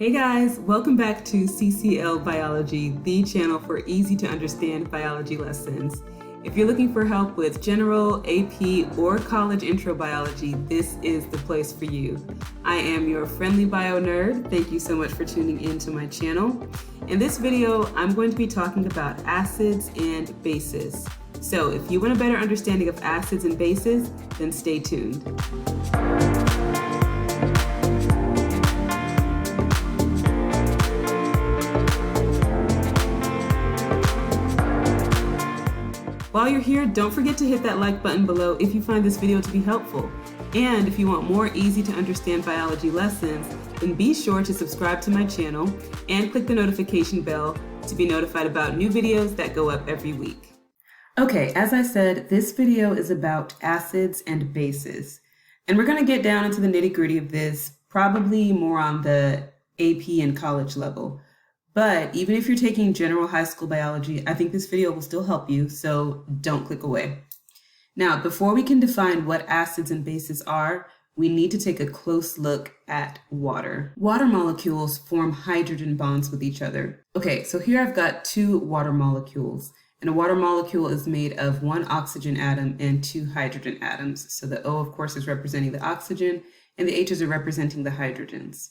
Hey guys, welcome back to CCL Biology, the channel for easy to understand biology lessons. If you're looking for help with general, AP, or college intro biology, this is the place for you. I am your friendly bio nerd. Thank you so much for tuning in to my channel. In this video, I'm going to be talking about acids and bases. So if you want a better understanding of acids and bases, then stay tuned. While you're here, don't forget to hit that like button below if you find this video to be helpful. And if you want more easy to understand biology lessons, then be sure to subscribe to my channel and click the notification bell to be notified about new videos that go up every week. Okay, as I said, this video is about acids and bases. And we're going to get down into the nitty-gritty of this, probably more on the AP and college level. But even if you're taking general high school biology, I think this video will still help you, so don't click away. Now, before we can define what acids and bases are, we need to take a close look at water. Water molecules form hydrogen bonds with each other. Okay, so here I've got two water molecules, and a water molecule is made of one oxygen atom and two hydrogen atoms. So the O, of course, is representing the oxygen, and the H's are representing the hydrogens.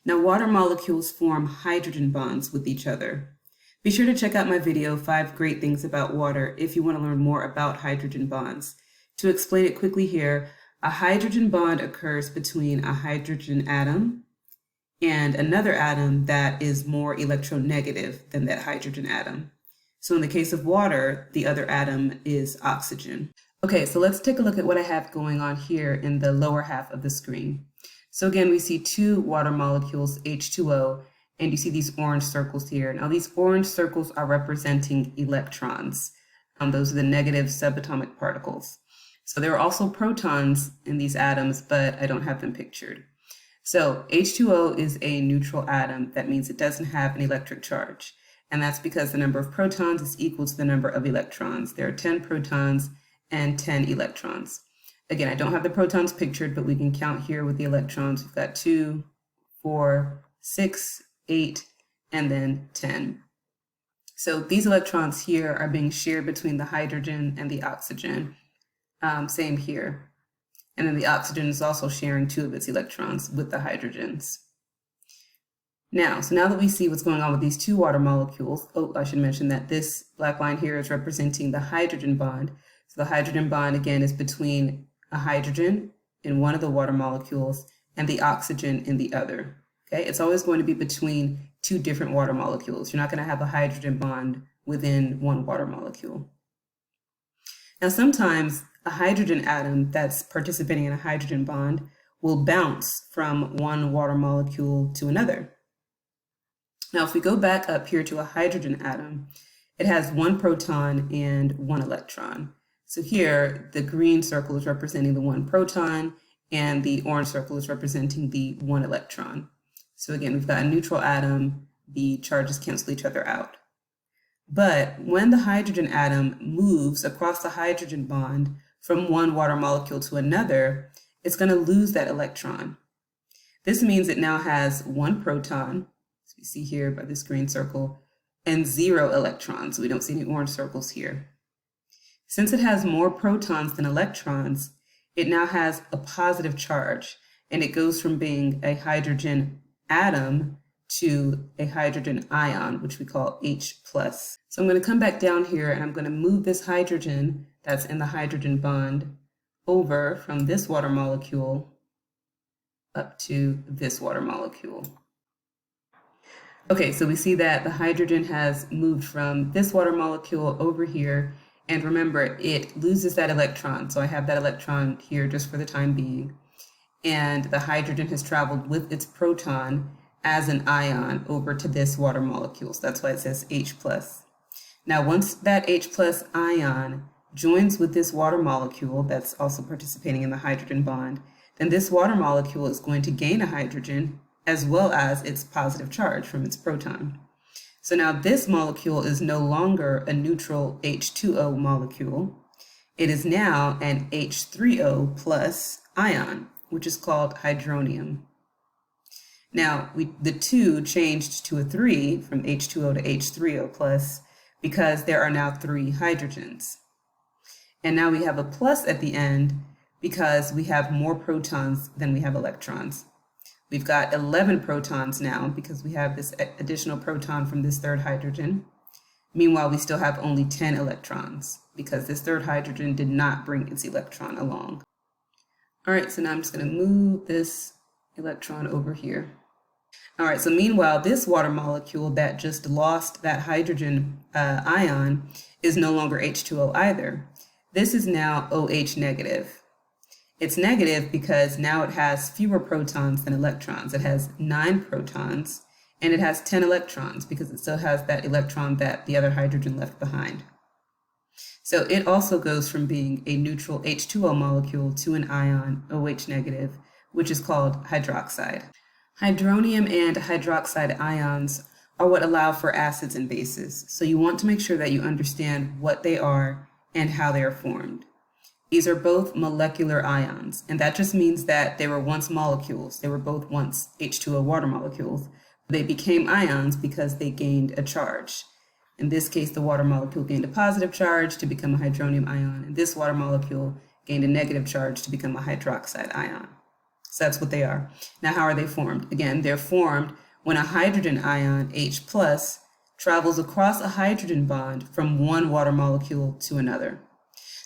Now, water molecules form hydrogen bonds with each other. Be sure to check out my video, 5 Great Things About Water, if you want to learn more about hydrogen bonds. To explain it quickly here, a hydrogen bond occurs between a hydrogen atom and another atom that is more electronegative than that hydrogen atom. So in the case of water, the other atom is oxygen. Okay, so let's take a look at what I have going on here in the lower half of the screen. So again, we see two water molecules, H2O, and you see these orange circles here. Now these orange circles are representing electrons. Those are the negative subatomic particles. So there are also protons in these atoms, but I don't have them pictured. So H2O is a neutral atom. That means it doesn't have an electric charge. And that's because the number of protons is equal to the number of electrons. There are 10 protons and 10 electrons. Again, I don't have the protons pictured, but we can count here with the electrons. We've got 2, 4, 6, 8, and then 10. So these electrons here are being shared between the hydrogen and the oxygen. Same here. And then the oxygen is also sharing 2 of its electrons with the hydrogens. Now that we see what's going on with these two water molecules, I should mention that this black line here is representing the hydrogen bond. So the hydrogen bond, again, is between a hydrogen in one of the water molecules and the oxygen in the other. Okay, it's always going to be between two different water molecules. You're not going to have a hydrogen bond within one water molecule. Now, sometimes a hydrogen atom that's participating in a hydrogen bond will bounce from one water molecule to another. Now, if we go back up here to a hydrogen atom, it has one proton and one electron. So here, the green circle is representing the one proton, and the orange circle is representing the one electron. So again, we've got a neutral atom, the charges cancel each other out. But when the hydrogen atom moves across the hydrogen bond from one water molecule to another, it's going to lose that electron. This means it now has one proton, as we see here by this green circle, and 0 electrons. We don't see any orange circles here. Since it has more protons than electrons, it now has a positive charge, and it goes from being a hydrogen atom to a hydrogen ion, which we call H+. So I'm going to come back down here, and I'm going to move this hydrogen that's in the hydrogen bond over from this water molecule up to this water molecule. Okay, so we see that the hydrogen has moved from this water molecule over here. And remember, it loses that electron. So I have that electron here just for the time being. And the hydrogen has traveled with its proton as an ion over to this water molecule. So that's why it says H+. Now, once that H+ ion joins with this water molecule that's also participating in the hydrogen bond, then this water molecule is going to gain a hydrogen as well as its positive charge from its proton. So now this molecule is no longer a neutral H2O molecule. It is now an H3O plus ion, which is called hydronium. Now, the 2 changed to a 3 from H2O to H3O plus because there are now 3 hydrogens. And now we have a plus at the end because we have more protons than we have electrons. We've got 11 protons now because we have this additional proton from this third hydrogen. Meanwhile, we still have only 10 electrons because this third hydrogen did not bring its electron along. All right, so now I'm just going to move this electron over here. All right, so meanwhile, this water molecule that just lost that hydrogen ion is no longer H2O either. This is now OH negative. It's negative because now it has fewer protons than electrons. It has 9 protons, and it has 10 electrons because it still has that electron that the other hydrogen left behind. So it also goes from being a neutral H2O molecule to an ion, OH negative, which is called hydroxide. Hydronium and hydroxide ions are what allow for acids and bases. So you want to make sure that you understand what they are and how they are formed. These are both molecular ions, and that just means that they were once molecules. They were both once H2O water molecules. They became ions because they gained a charge. In this case, the water molecule gained a positive charge to become a hydronium ion, and this water molecule gained a negative charge to become a hydroxide ion. So that's what they are. Now, how are they formed? Again, they're formed when a hydrogen ion, H+, travels across a hydrogen bond from one water molecule to another.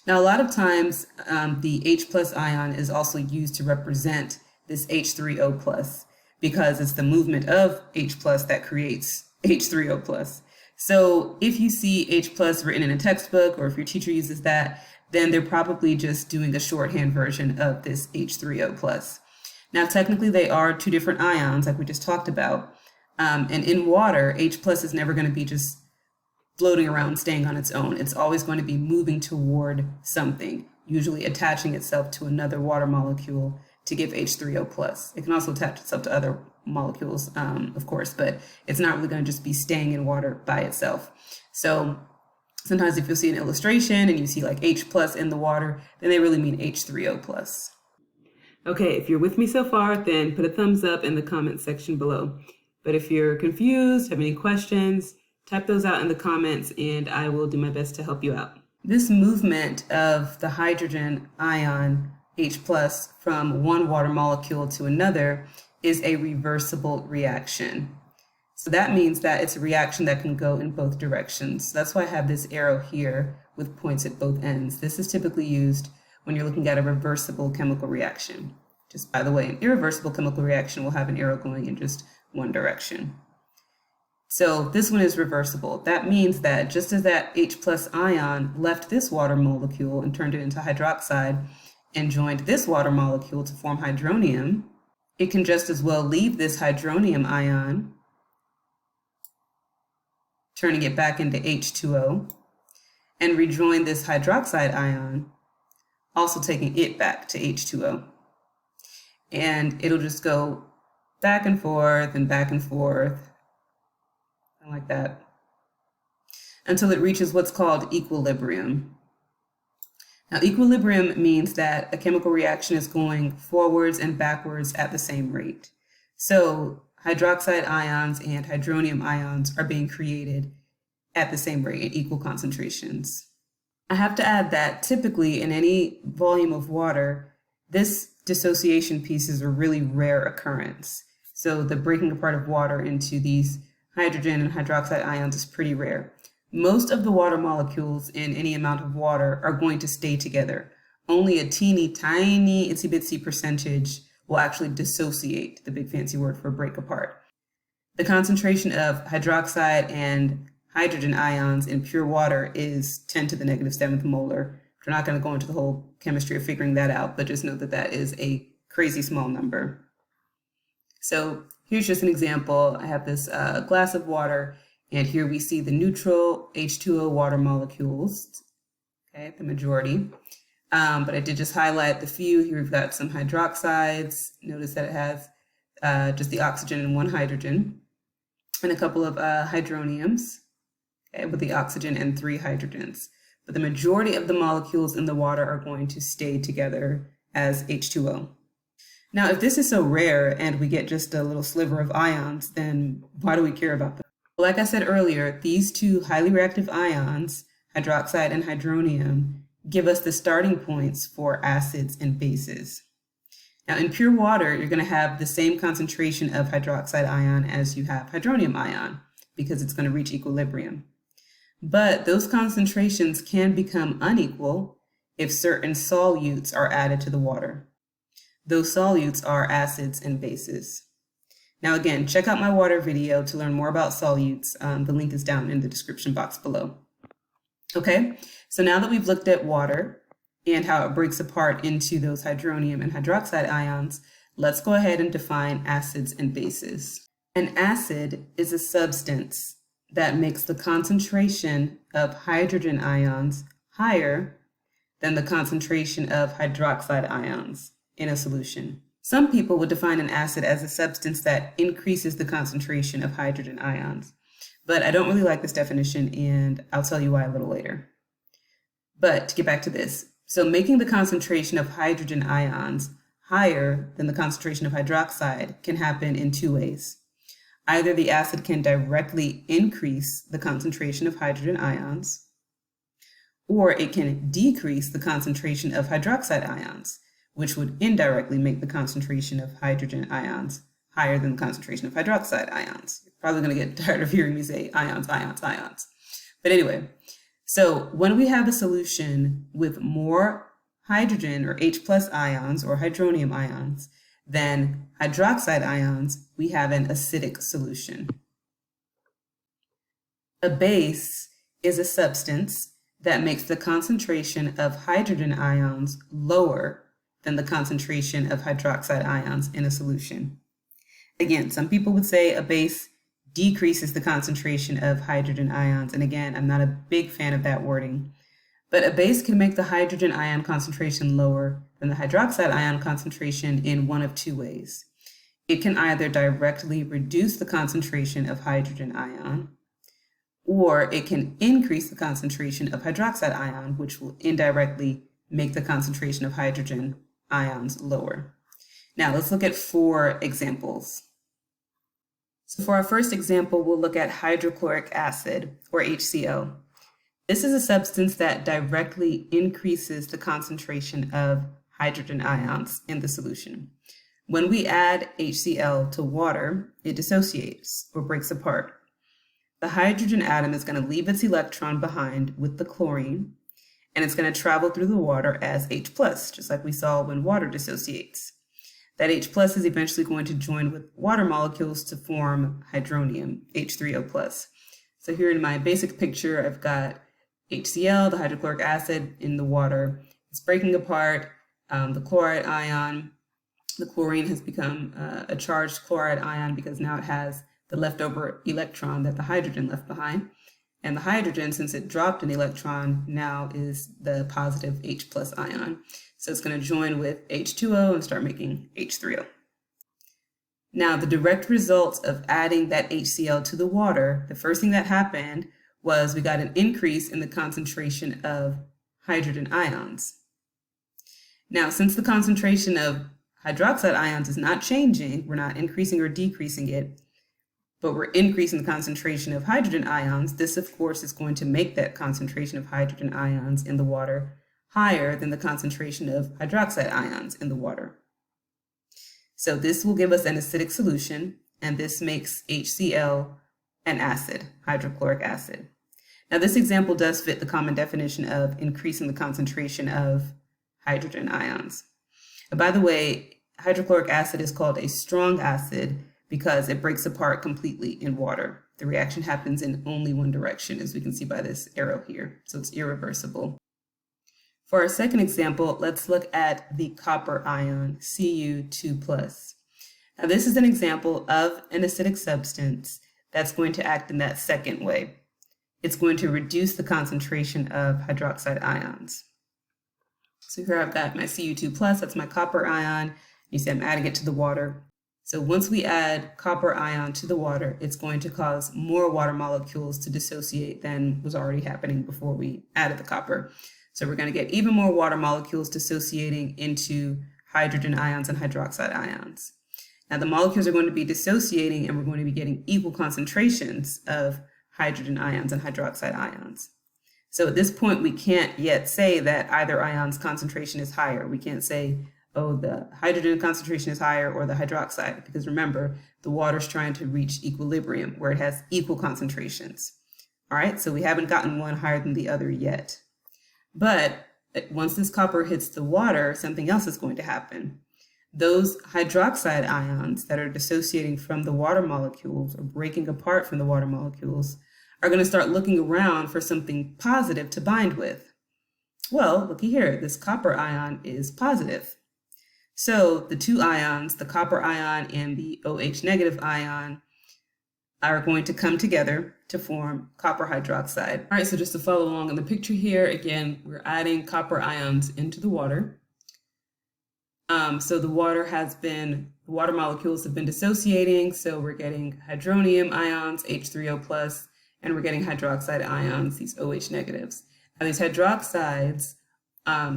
Now, a lot of times, the H+ ion is also used to represent this H3O+, because it's the movement of H+ that creates H3O+. So if you see H+ written in a textbook, or if your teacher uses that, then they're probably just doing a shorthand version of this H3O+. Now, technically, they are 2 different ions, like we just talked about. And in water, H+ is never going to be just floating around, staying on its own. It's always going to be moving toward something, usually attaching itself to another water molecule to give H3O+. It can also attach itself to other molecules, of course, but it's not really going to just be staying in water by itself. So sometimes if you'll see an illustration and you see like H+ in the water, then they really mean H3O+. Okay, if you're with me so far, then put a thumbs up in the comment section below. But if you're confused, have any questions, type those out in the comments and I will do my best to help you out. This movement of the hydrogen ion H+ from one water molecule to another is a reversible reaction. So that means that it's a reaction that can go in both directions. So that's why I have this arrow here with points at both ends. This is typically used when you're looking at a reversible chemical reaction. Just by the way, an irreversible chemical reaction will have an arrow going in just one direction. So this one is reversible. That means that just as that H+ ion left this water molecule and turned it into hydroxide and joined this water molecule to form hydronium, it can just as well leave this hydronium ion, turning it back into H2O, and rejoin this hydroxide ion, also taking it back to H2O. And it'll just go back and forth and back and forth, like that, until it reaches what's called equilibrium. Now, equilibrium means that a chemical reaction is going forwards and backwards at the same rate. So hydroxide ions and hydronium ions are being created at the same rate, at equal concentrations. I have to add that typically in any volume of water, this dissociation piece is a really rare occurrence. So the breaking apart of water into these hydrogen and hydroxide ions is pretty rare. Most of the water molecules in any amount of water are going to stay together. Only a teeny tiny itsy bitsy percentage will actually dissociate, the big fancy word for break apart. The concentration of hydroxide and hydrogen ions in pure water is 10 to the -7th molar. We're not going to go into the whole chemistry of figuring that out, but just know that that is a crazy small number. So here's just an example. I have this glass of water, and here we see the neutral H2O water molecules, okay, the majority. But I did just highlight the few. Here we've got some hydroxides. Notice that it has just the oxygen and 1 hydrogen, and a couple of hydroniums, okay, with the oxygen and 3 hydrogens. But the majority of the molecules in the water are going to stay together as H2O. Now, if this is so rare and we get just a little sliver of ions, then why do we care about them? Well, like I said earlier, these two highly reactive ions, hydroxide and hydronium, give us the starting points for acids and bases. Now, in pure water, you're going to have the same concentration of hydroxide ion as you have hydronium ion because it's going to reach equilibrium. But those concentrations can become unequal if certain solutes are added to the water. Those solutes are acids and bases. Now again, check out my water video to learn more about solutes. The link is down in the description box below. Okay, so now that we've looked at water and how it breaks apart into those hydronium and hydroxide ions, let's go ahead and define acids and bases. An acid is a substance that makes the concentration of hydrogen ions higher than the concentration of hydroxide ions in a solution. Some people would define an acid as a substance that increases the concentration of hydrogen ions, but I don't really like this definition, and I'll tell you why a little later. But to get back to this, so making the concentration of hydrogen ions higher than the concentration of hydroxide can happen in two ways. Either the acid can directly increase the concentration of hydrogen ions, or it can decrease the concentration of hydroxide ions, which would indirectly make the concentration of hydrogen ions higher than the concentration of hydroxide ions. You're probably going to get tired of hearing me say ions, ions, ions. But anyway, so when we have a solution with more hydrogen or H+ ions or hydronium ions than hydroxide ions, we have an acidic solution. A base is a substance that makes the concentration of hydrogen ions lower than the concentration of hydroxide ions in a solution. Again, some people would say a base decreases the concentration of hydrogen ions. And again, I'm not a big fan of that wording. But a base can make the hydrogen ion concentration lower than the hydroxide ion concentration in one of two ways. It can either directly reduce the concentration of hydrogen ion, or it can increase the concentration of hydroxide ion, which will indirectly make the concentration of hydrogen ions lower. Now let's look at 4 examples. So for our first example, we'll look at hydrochloric acid, or HCl. This is a substance that directly increases the concentration of hydrogen ions in the solution. When we add HCl to water, it dissociates or breaks apart. The hydrogen atom is going to leave its electron behind with the chlorine, and it's going to travel through the water as H+, just like we saw when water dissociates. That H+ is eventually going to join with water molecules to form hydronium, H3O+. So here in my basic picture, I've got HCl, the hydrochloric acid, in the water. It's breaking apart. The chloride ion, the chlorine has become a charged chloride ion because now it has the leftover electron that the hydrogen left behind. And the hydrogen, since it dropped an electron, now is the positive H+ ion. So it's going to join with H2O and start making H3O. Now, the direct result of adding that HCl to the water, the first thing that happened was we got an increase in the concentration of hydrogen ions. Now, since the concentration of hydroxide ions is not changing, we're not increasing or decreasing it, but we're increasing the concentration of hydrogen ions, this of course is going to make that concentration of hydrogen ions in the water higher than the concentration of hydroxide ions in the water. So this will give us an acidic solution, and this makes HCl an acid, hydrochloric acid. Now this example does fit the common definition of increasing the concentration of hydrogen ions. And by the way, hydrochloric acid is called a strong acid because it breaks apart completely in water. The reaction happens in only one direction, as we can see by this arrow here, so it's irreversible. For our second example, let's look at the copper ion, Cu2+. Now this is an example of an acidic substance that's going to act in that second way. It's going to reduce the concentration of hydroxide ions. So here I've got my Cu2+, that's my copper ion. You see I'm adding it to the water. So once we add copper ion to the water, it's going to cause more water molecules to dissociate than was already happening before we added the copper. So we're going to get even more water molecules dissociating into hydrogen ions and hydroxide ions. Now the molecules are going to be dissociating and we're going to be getting equal concentrations of hydrogen ions and hydroxide ions. So at this point, we can't yet say that either ion's concentration is higher. We can't say, oh, the hydrogen concentration is higher or the hydroxide, because remember, the water's trying to reach equilibrium where it has equal concentrations. All right, so we haven't gotten one higher than the other yet. But once this copper hits the water, something else is going to happen. Those hydroxide ions that are dissociating from the water molecules or breaking apart from the water molecules are going to start looking around for something positive to bind with. Well, looky here, this copper ion is positive. So the two ions, the copper ion and the OH negative ion, are going to come together to form copper hydroxide. All right, so just to follow along in the picture here, again, we're adding copper ions into the water. So the water molecules have been dissociating, so we're getting hydronium ions, H3O+, and we're getting hydroxide ions, these OH negatives. Now these hydroxides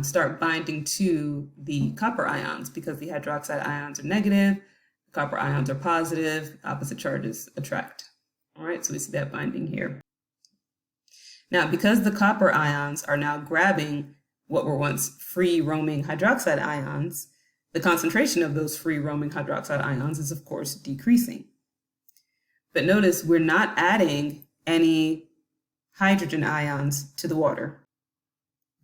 start binding to the copper ions because the hydroxide ions are negative, the copper ions are positive, opposite charges attract. All right, so we see that binding here. Now, because the copper ions are now grabbing what were once free roaming hydroxide ions, the concentration of those free roaming hydroxide ions is, of course, decreasing. But notice we're not adding any hydrogen ions to the water.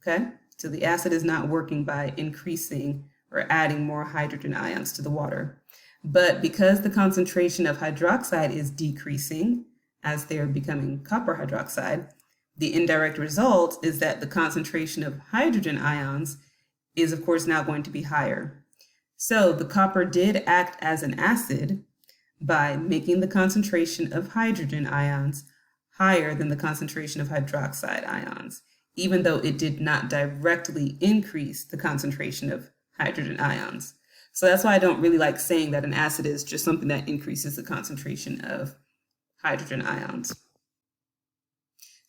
Okay, so the acid is not working by increasing or adding more hydrogen ions to the water. But because the concentration of hydroxide is decreasing as they're becoming copper hydroxide, the indirect result is that the concentration of hydrogen ions is, of course, now going to be higher. So the copper did act as an acid by making the concentration of hydrogen ions higher than the concentration of hydroxide ions, even though it did not directly increase the concentration of hydrogen ions. So that's why I don't really like saying that an acid is just something that increases the concentration of hydrogen ions.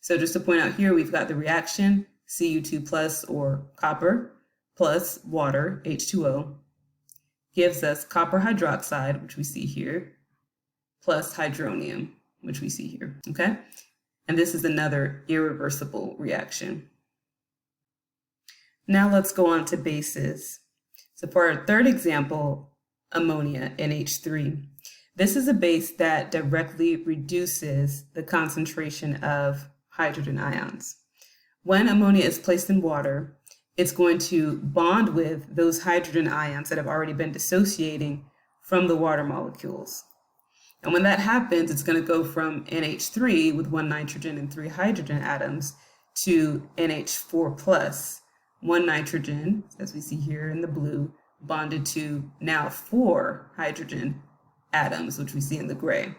So just to point out here, we've got the reaction Cu2 plus, or copper, plus water, H2O, gives us copper hydroxide, which we see here, plus hydronium, which we see here, okay? And this is another irreversible reaction. Now let's go on to bases. So for our third example, ammonia Nh3. This is a base that directly reduces the concentration of hydrogen ions. When ammonia is placed in water, it's going to bond with those hydrogen ions that have already been dissociating from the water molecules. And when that happens, it's going to go from NH3 with 1 nitrogen and 3 hydrogen atoms to NH4 plus, 1 nitrogen, as we see here in the blue, bonded to now 4 hydrogen atoms, which we see in the gray.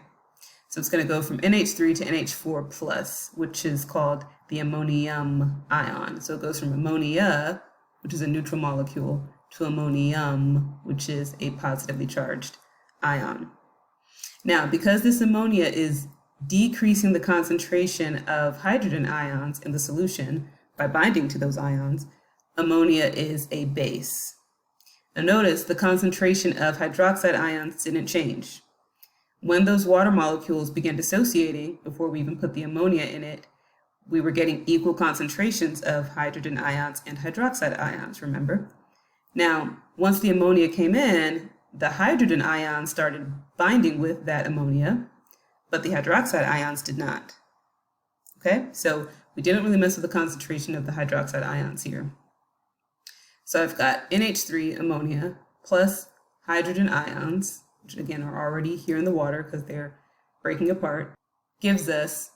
So it's going to go from NH3 to NH4 plus, which is called the ammonium ion. So it goes from ammonia, which is a neutral molecule, to ammonium, which is a positively charged ion. Now, because this ammonia is decreasing the concentration of hydrogen ions in the solution by binding to those ions, ammonia is a base. Now notice the concentration of hydroxide ions didn't change. When those water molecules began dissociating, before we even put the ammonia in it, we were getting equal concentrations of hydrogen ions and hydroxide ions, remember? Now, once the ammonia came in, the hydrogen ions started binding with that ammonia, but the hydroxide ions did not. Okay, so we didn't really mess with the concentration of the hydroxide ions here. So I've got NH3 ammonia plus hydrogen ions, which again are already here in the water because they're breaking apart, gives us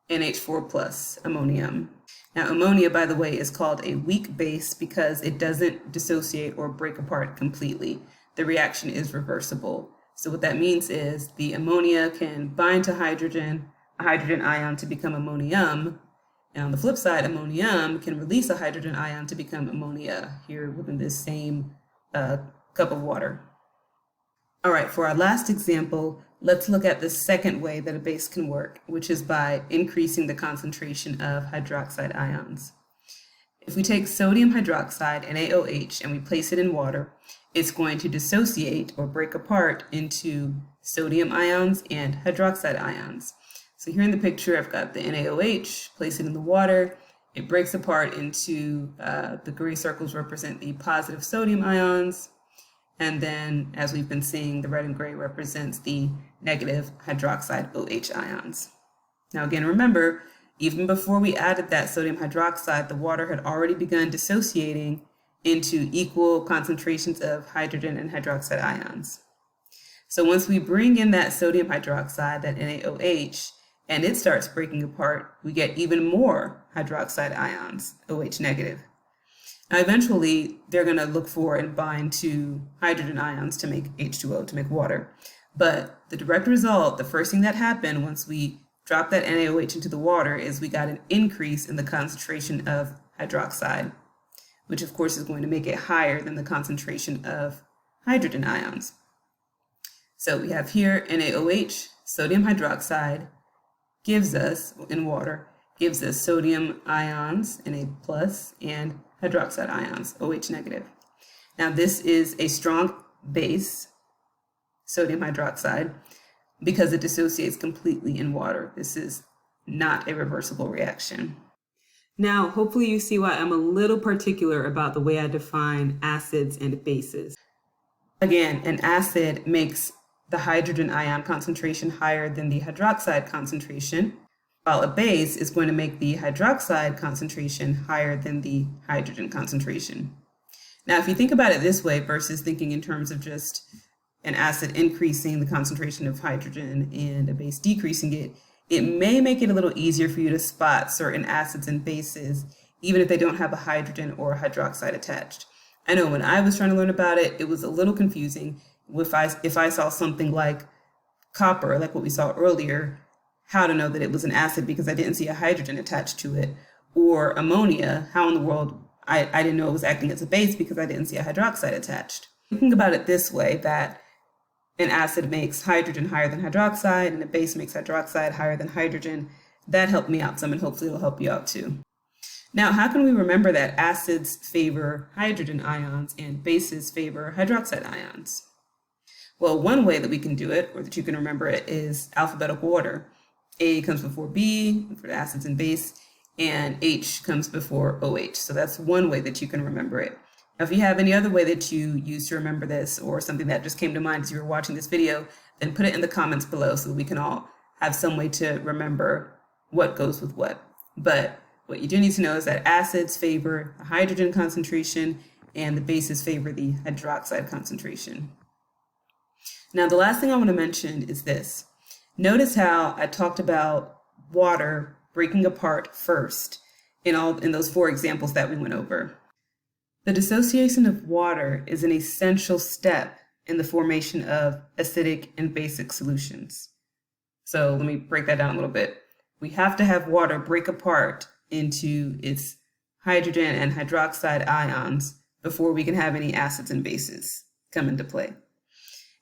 NH4 plus ammonium. Now ammonia, by the way, is called a weak base because it doesn't dissociate or break apart completely. The reaction is reversible. So what that means is the ammonia can bind to hydrogen, a hydrogen ion to become ammonium, and on the flip side, ammonium can release a hydrogen ion to become ammonia here within this same cup of water. All right, for our last example, let's look at the second way that a base can work, which is by increasing the concentration of hydroxide ions. If we take sodium hydroxide, NaOH, and we place it in water, it's going to dissociate or break apart into sodium ions and hydroxide ions. So here in the picture, I've got the NaOH, place it in the water. It breaks apart into, the gray circles represent the positive sodium ions. And then, as we've been seeing, the red and gray represents the negative hydroxide OH ions. Now again, remember, even before we added that sodium hydroxide, the water had already begun dissociating into equal concentrations of hydrogen and hydroxide ions. So once we bring in that sodium hydroxide, that NaOH, and it starts breaking apart, we get even more hydroxide ions, OH negative. Now eventually, they're going to look for and bind to hydrogen ions to make H2O, to make water. But the direct result, the first thing that happened once we dropped that NaOH into the water, is we got an increase in the concentration of hydroxide, which of course is going to make it higher than the concentration of hydrogen ions. So we have here NaOH, sodium hydroxide, gives us, in water, gives us sodium ions, Na+, and hydroxide ions, OH negative. Now this is a strong base, sodium hydroxide, because it dissociates completely in water. This is not a reversible reaction. Now, hopefully you see why I'm a little particular about the way I define acids and bases. Again, an acid makes the hydrogen ion concentration higher than the hydroxide concentration, while a base is going to make the hydroxide concentration higher than the hydrogen concentration. Now, if you think about it this way versus thinking in terms of just an acid increasing the concentration of hydrogen and a base decreasing it, it may make it a little easier for you to spot certain acids and bases, even if they don't have a hydrogen or a hydroxide attached. I know when I was trying to learn about it, it was a little confusing. If I saw something like copper, like what we saw earlier, how to know that it was an acid because I didn't see a hydrogen attached to it, or ammonia, how in the world I didn't know it was acting as a base because I didn't see a hydroxide attached. Think about it this way, that an acid makes hydrogen higher than hydroxide and a base makes hydroxide higher than hydrogen. That helped me out some, and hopefully it'll help you out too. Now, how can we remember that acids favor hydrogen ions and bases favor hydroxide ions? Well, one way that we can do it, or that you can remember it, is alphabetical order. A comes before B for the acids and base, and H comes before OH. So that's one way that you can remember it. Now, if you have any other way that you use to remember this, or something that just came to mind as you were watching this video, then put it in the comments below so that we can all have some way to remember what goes with what. But what you do need to know is that acids favor the hydrogen concentration and the bases favor the hydroxide concentration. Now, the last thing I want to mention is this. Notice how I talked about water breaking apart first in those 4 examples that we went over. The dissociation of water is an essential step in the formation of acidic and basic solutions. So let me break that down a little bit. We have to have water break apart into its hydrogen and hydroxide ions before we can have any acids and bases come into play.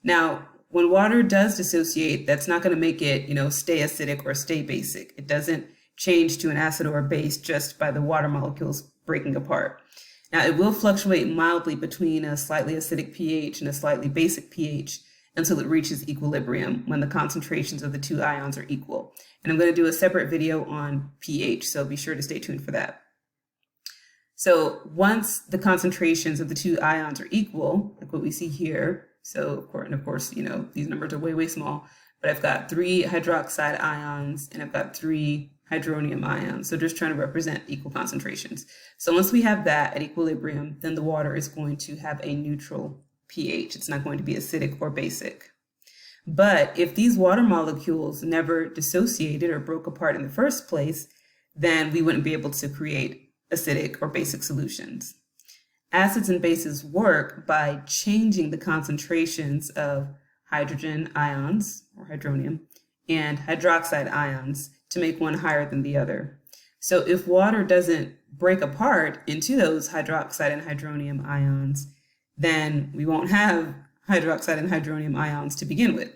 Now, when water does dissociate, that's not going to make it, stay acidic or stay basic. It doesn't change to an acid or a base just by the water molecules breaking apart. Now, it will fluctuate mildly between a slightly acidic pH and a slightly basic pH until it reaches equilibrium when the concentrations of the 2 ions are equal. And I'm going to do a separate video on pH, so be sure to stay tuned for that. So once the concentrations of the 2 ions are equal, like what we see here, and of course, these numbers are way, way small, but I've got 3 hydroxide ions and I've got 3 hydronium ions. So just trying to represent equal concentrations. So once we have that at equilibrium, then the water is going to have a neutral pH. It's not going to be acidic or basic. But if these water molecules never dissociated or broke apart in the first place, then we wouldn't be able to create acidic or basic solutions. Acids and bases work by changing the concentrations of hydrogen ions, or hydronium, and hydroxide ions to make one higher than the other. So if water doesn't break apart into those hydroxide and hydronium ions, then we won't have hydroxide and hydronium ions to begin with.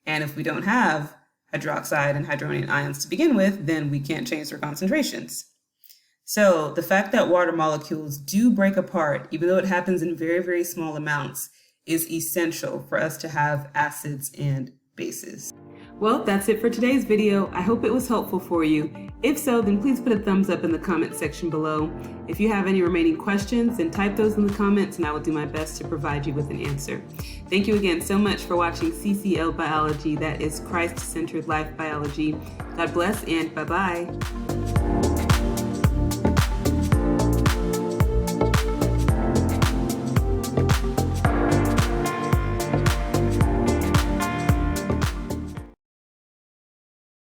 And if we don't have hydroxide and hydronium ions to begin with, then we can't change their concentrations. So the fact that water molecules do break apart, even though it happens in very, very small amounts, is essential for us to have acids and bases. Well, that's it for today's video. I hope it was helpful for you. If so, then please put a thumbs up in the comment section below. If you have any remaining questions, then type those in the comments and I will do my best to provide you with an answer. Thank you again so much for watching CCL Biology, that is Christ-Centered Life Biology. God bless and bye-bye.